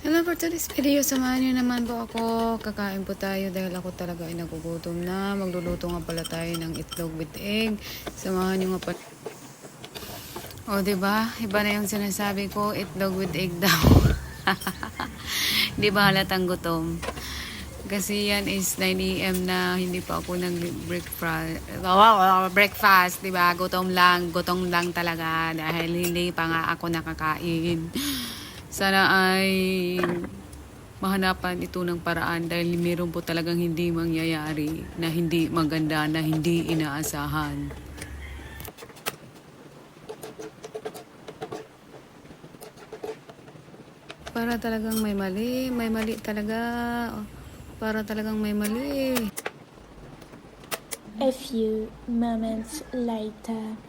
Hello for today's video. Samahan niyo naman po ako. Kakain po tayo dahil ako talaga ay nagugutom na. Magluluto nga pala tayo ng itlog with egg. Samahan niyo nga pala. O, diba? Iba na yung sinasabi ko, itlog with egg daw. Di ba halatang gutom? Kasi yan is 9 AM na hindi pa ako breakfast, di ba? Gutom lang talaga dahil hindi pa nga ako nakakain. Sana ay mahanapan ito ng paraan dahil meron po talagang hindi mangyayari na hindi maganda, na hindi inaasahan. Para talagang may mali talaga. Para talagang may mali. A few moments later.